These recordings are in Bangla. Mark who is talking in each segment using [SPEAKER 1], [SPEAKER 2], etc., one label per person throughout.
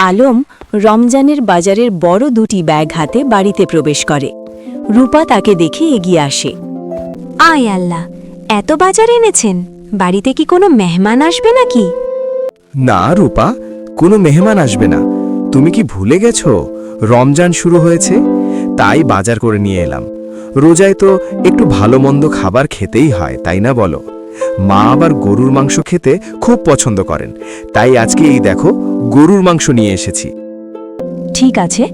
[SPEAKER 1] আলম রমজানের বাজারের বড় দুটি ব্যাগ হাতে বাড়িতে প্রবেশ করে। রূপা তাকে দেখে এগিয়ে আসে।
[SPEAKER 2] আয় আল্লাহ, এত বাজার এনেছেন? বাড়িতে কি কোনো মেহমান আসবে নাকি?
[SPEAKER 3] না রূপা, কোনো মেহমান আসবে না। তুমি কি ভুলে গেছো রমজান শুরু হয়েছে? তাই বাজার করে নিয়ে এলাম। রোজায় তো একটু ভালো মন্দ খাবার খেতেই হয়, তাই না বলো? মা আবার গরুর মাংস খেতে খুব পছন্দ করেন, তাই আজকে এই দেখো গরুর মাংস নিয়ে এসেছি।
[SPEAKER 1] ঠিক আছে,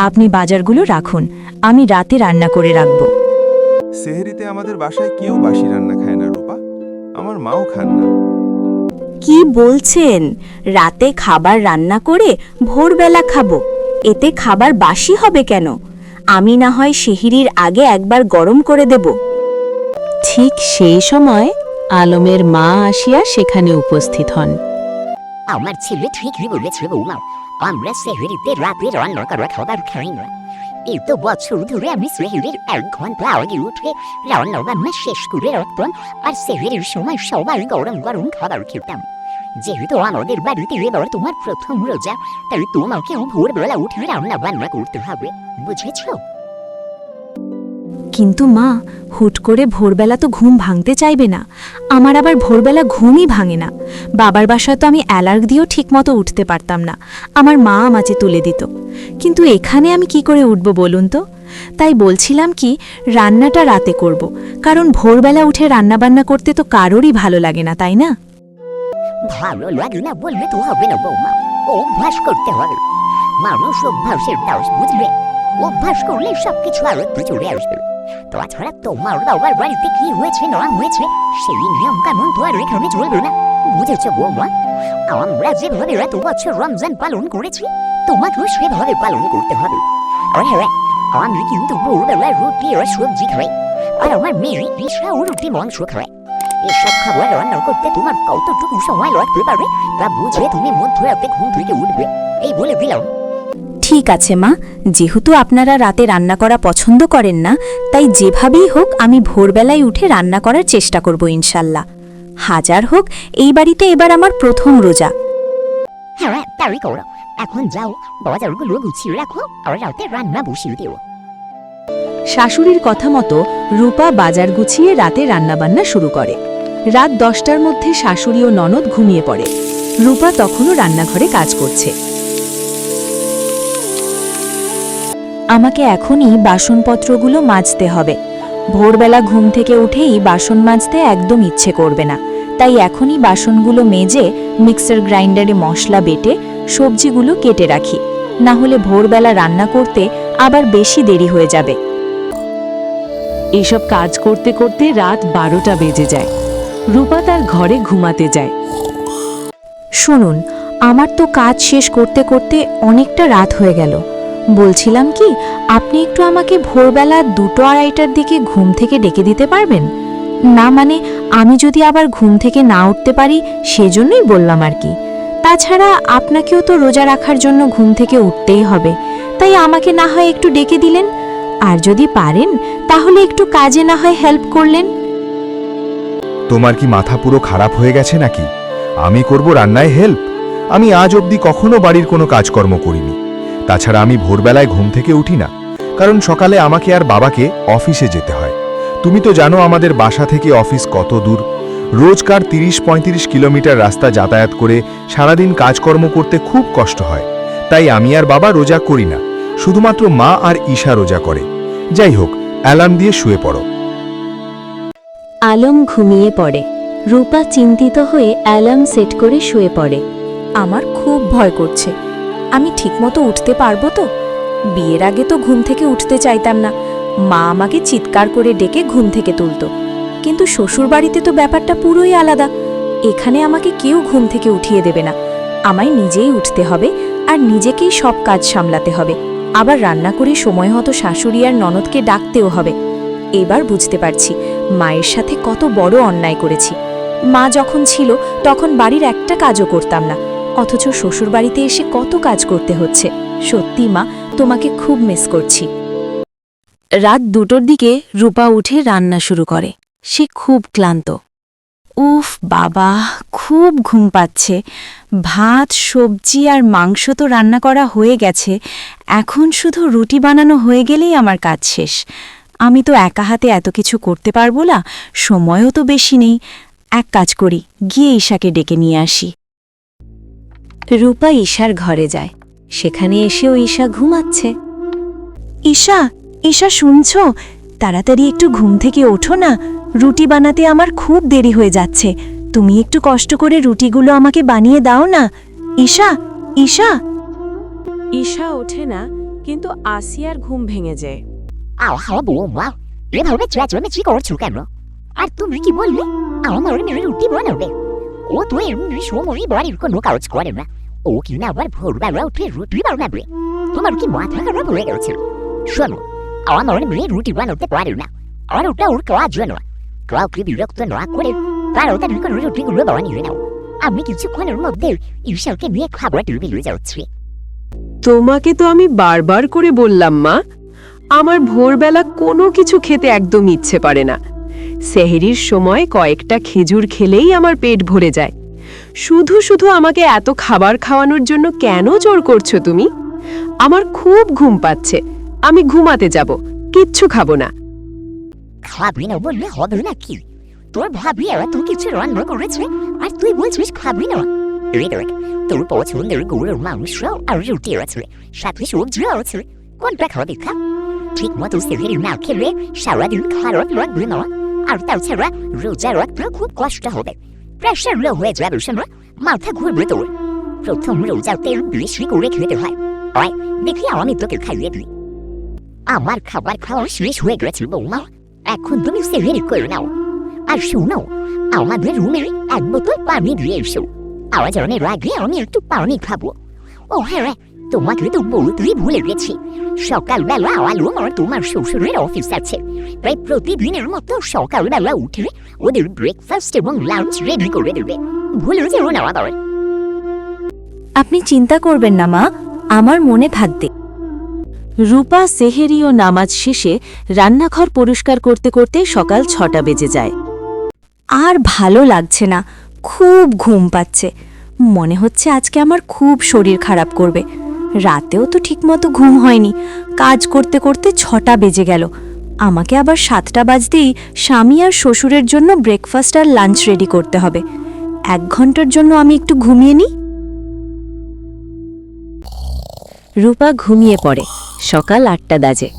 [SPEAKER 1] আপনি বাজারগুলো রাখুন, আমি রাতে রান্না করে রাখব।
[SPEAKER 4] সেহরিতে আমাদের বাসায় কেউ বাসি রান্না খায় না রূপা, আমার মাও খান না।
[SPEAKER 1] কি বলছেন? রাতে খাবার রান্না করে ভোরবেলা খাবো? এতে খাবার বাসি হবে কেন? আমি না হয় সেহরির আগে একবার গরম করে দেব। ঠিক সেই সময় আলমের মা আসিয়া সেখানে উপস্থিত হন।
[SPEAKER 5] আমার ছেলে ঠিকই বলেছে বৌমা, আমরা সেহরিতে রাতে রান্না করা খাবার খাই না। এই তো বছর ধরে আমি সেহরির 1 ঘন্টা আগে উঠে রান্না বান্না শেষ করে রাখতাম, আর সেহরির সময় সবাই গরম গরম খাবার খেতাম। যেহেতু আমাদের বাড়িতে এবার তোমার প্রথম রোজা, তাই তোমাকেও ভোরবেলা উঠে রান্না বান্না করতে হবে, বুঝেছো?
[SPEAKER 2] কিন্তু মা, হুট করে ভোরবেলা তো ঘুম ভাঙতে চাইবে না। আমার আবার ভোরবেলা ঘুমই ভাঙে না। বাবার বাসায় তো আমি অ্যালার্ম দিয়েও ঠিকমতো উঠতে পারতাম না, আমার মা আমাকে তুলে দিত। কিন্তু এখানে আমি কি করে উঠব বলুন তো? তাই বলছিলাম কি, রান্নাটা রাতে করব, কারণ ভোরবেলা উঠে রান্নাবান্না করতে তো কারোরই ভালো লাগে না, তাই না?
[SPEAKER 5] ভালো লাগে না বললে তো হবে না বৌমা, অভ্যাস করতে হবে। মানুষ অভ্যাসের দাস, বুঝলে? অভ্যাস করলে সবকিছু আরো চলে আসবে। তাছাড়া তোমার বাবার বাড়িতে কি হয়েছে না হয়েছে সেই নিয়ম কানুন তো আর এখানে চলবে না, বুঝেছো বৌমা? আমরা যেভাবে এত বছর রমজান পালন করেছি, তোমাকেও সেভাবে পালন করতে হবে। আর হ্যাঁ, আমি কিন্তু ভোরবেলা রুটি আর সবজি খাই, আর আমার মেয়ে ঈশাও রুটি মাংস খায়। এসব খাবার রান্না করতে তোমার কতটুকু সময় লাগতে পারে তা বুঝে তুমি মধ্যরাতে ঘুম থেকে উঠবে, এই বলে দিলাম।
[SPEAKER 1] ঠিক আছে মা, যেহেতু আপনারা রাতে রান্না করা পছন্দ করেন না, তাই যেভাবেই হোক আমি ভোরবেলায় উঠে রান্না করার চেষ্টা করব ইনশাল্লাহ। হাজার হোক, এই বাড়িতে এবার আমার প্রথম রোজা।
[SPEAKER 5] হ্যাঁ, তাই করো। এখন যাও, বাজারগুলো গুছিয়ে রাখো আর রাতে রান্না বসিয়ে দিও।
[SPEAKER 1] শাশুড়ির কথা মতো রূপা বাজার গুছিয়ে রাতে রান্নাবান্না শুরু করে। রাত 10টার মধ্যে শাশুড়ি ও ননদ ঘুমিয়ে পড়ে। রূপা তখনও রান্নাঘরে কাজ করছে। আমাকে এখনই বাসনপত্রগুলো মাজতে হবে। ভোরবেলা ঘুম থেকে উঠেই বাসন মাজতে একদম ইচ্ছে করবে না, তাই এখনই বাসনগুলো মেজে মিক্সার গ্রাইন্ডারে মশলা বেটে সবজিগুলো কেটে রাখি, না হলে ভোরবেলা রান্না করতে আবার বেশি দেরি হয়ে যাবে। এসব কাজ করতে করতে রাত 12টা বেজে যায়। রূপা তার ঘরে ঘুমাতে যায়। শুনুন, আমার তো কাজ শেষ করতে করতে অনেকটা রাত হয়ে গেল। বলছিলাম কি, আপনি একটু আমাকে ভোরবেলা 2-2:30টার দিকে ঘুম থেকে ডেকে দিতে পারবেন? না মানে, আমি যদি আবার ঘুম থেকে না উঠতে পারি সেজন্যই বললাম আর কি। তাছাড়া আপনাকেও তো রোজা রাখার জন্য ঘুম থেকে উঠতেই হবে, তাই আমাকে না হয় একটু ডেকে দিলেন। আর যদি পারেন তাহলে একটু কাজে না হয় হেল্প করলেন।
[SPEAKER 4] তোমার কি মাথা পুরো খারাপ হয়ে গেছে নাকি? আমি করব রান্নায় হেল্প? আমি আজ অবধি কখনো বাড়ির কোনো কাজকর্ম করিনি। তাছাড়া আমি ভোরবেলায় ঘুম থেকে উঠি না, কারণ সকালে আমাকে আর বাবাকে অফিসে যেতে হয়। তুমি তো জানো আমাদের বাসা থেকে অফিস কত দূর। রোজকার 30-35 কিলোমিটার রাস্তা যাতায়াত করে সারাদিন কাজকর্ম করতে খুব কষ্ট হয়। তাই আমি আর বাবা রোজা করি না, শুধুমাত্র মা আর ঈশা রোজা করে। যাই হোক, অ্যালার্ম দিয়ে শুয়ে পড়ো।
[SPEAKER 1] আলম ঘুমিয়ে পড়ে। রূপা চিন্তিত হয়ে অ্যালার্ম সেট করে শুয়ে পড়ে। আমার খুব ভয় করছে, আমি ঠিকমতো উঠতে পারবো তো? বিয়ের আগে তো ঘুম থেকে উঠতে চাইতাম না, মা আমাকে চিৎকার করে ডেকে ঘুম থেকে তুলত। কিন্তু শ্বশুরবাড়িতে তো ব্যাপারটা পুরোই আলাদা। এখানে আমাকে কেউ ঘুম থেকে উঠিয়ে দেবে না, আমায় নিজেই উঠতে হবে আর নিজেকেই সব কাজ সামলাতে হবে। আবার রান্না করে সময় হতো শাশুড়ি আর ননদকে ডাকতেও হবে। এবার বুঝতে পারছি মায়ের সাথে কত বড় অন্যায় করেছি। মা যখন ছিল তখন বাড়ির একটা কাজও করতাম না, অথচ শ্বশুরবাড়িতে এসে কত কাজ করতে হচ্ছে। সত্যি মা, তোমাকে খুব মিস করছি। রাত 2টোর দিকে রূপা উঠে রান্না শুরু করে। সে খুব ক্লান্ত। উফ বাবা, খুব ঘুম পাচ্ছে।
[SPEAKER 2] ভাত সবজি আর মাংস তো রান্না করা হয়ে গেছে, এখন শুধু রুটি বানানো হয়ে গেলেই আমার কাজ শেষ। আমি তো একা হাতে এত কিছু করতে পারবো না, সময়ও তো বেশি নেই। এক কাজ করি, গিয়ে ঈশাকে ডেকে নিয়ে আসি।
[SPEAKER 1] রূপা ঈশার ঘরে যায়। সেখানে এসেও ঈশা ঘুমাচ্ছে।
[SPEAKER 2] ঈশা, ঈশা শুনছ? তাড়াতাড়ি একটু ঘুম থেকে ওঠো না, রুটি বানাতে আমার খুব দেরি হয়ে যাচ্ছে। তুমি একটু কষ্ট করে রুটিগুলো আমাকে বানিয়ে দাও না। ঈশা, ঈশা।
[SPEAKER 1] ঈশা ওঠে না, কিন্তু আসিয়ার ঘুম ভেঙে যায়।
[SPEAKER 5] আহা বৌমা, এভাবে চেঁচামেচি করছো কেন? আর তুমি কি বললে আমার মেয়ে রুটি বানাবে? ও তো এমনি সময় বাড়ির কোনো কাজ করে না, ও কি না আবার ভোরবেলা উঠে রুটি বানাবে? তোমার কি মাথা খারাপ হয়ে গেছে? শোনো, আমার মেয়ে রুটি বানাতে পারে না, আর ওটা ওর কাজ নয়। কাউকে বিরক্ত না করে তাড়াতাড়ি করে রুটিগুলো বানিয়ে নাও। আমি কিছুক্ষণের মধ্যে ঈশাকে নিয়ে খাবার টেবিলে যাচ্ছি।
[SPEAKER 6] তোমাকে তো আমি বারবার করে বললাম মা, আমার ভোরবেলা কোনো কিছু খেতে একদম ইচ্ছে করে না। সেহরির সময় কয়েকটা খেজুর খেলেই আমার পেট ভরে যায়। শুধু শুধু আমাকে এত খাবার খাওয়ানোর জন্য কেন জোর করছো তুমি? আমার খুব ঘুম পাচ্ছে, আমি ঘুমাতে যাব, কিচ্ছু খাবো না।
[SPEAKER 5] খাবি না বললে হবে নাকি? তোর ভাবি এত কিছু রান্না করেছে আর তুই বলছিস খাবি না? এই দেখ, তোর পছন্দের গরুর মাংস আর রুটি আছে, সাথে সবজি আছে। কোনটা খাবি খা? ঠিক মতো সেভেরি না খেলে সারাদিন খারাপ লাগবে না, আর তাছাড়া রোজা রাখতে খুব কষ্ট হবে। প্রেশার লো হয়ে যাবে শোনা, মাথা ঘুরবে তোর। প্রথম রোজাতে বেশি করে খেতে হয়। আয় দেখি আমি তোকে খাইয়ে দিই। আমার খাবার খাওয়া শেষ হয়ে গেছে বৌমা, এখন তুমি সেভেরি করে নাও। আর শোনো, আমাদের রুমে এক বোতল পানি দিয়ে এসো। আওয়াজ অনেক আগে আমি একটু পানি খাবো। ও হ্যাঁ, তোমাকে তো বলতেই ভুলে গেছি, সকালবেলা আলো আর তোমার শ্বশুরের অফিস আছে। তাই প্রতিদিনের মতো সকালবেলা উঠে ওদের ব্রেকফাস্ট এবং লাঞ্চ রেডি করে দেবে। ভুলে যেও না আবার।
[SPEAKER 1] আপনি চিন্তা করবেন না মা, আমার মনে থাকবে। রূপা সেহেরি ও নামাজ শেষে রান্নাঘর পরিষ্কার করতে করতে সকাল 6টা বেজে যায়। আর ভালো লাগছে না, খুব ঘুম পাচ্ছে। মনে হচ্ছে আজকে আমার খুব শরীর খারাপ করবে। রাতেও তো ঠিকমতো ঘুম হয়নি, কাজ করতে করতে 6টা বেজে গেল। আমাকে আবার 7টা বাজতেই স্বামী আর শ্বশুরের জন্য ব্রেকফাস্ট আর লাঞ্চ রেডি করতে হবে। 1 ঘন্টার জন্য আমি একটু ঘুমিয়ে নিই। রূপা ঘুমিয়ে পড়ে। সকাল 8টা বাজে।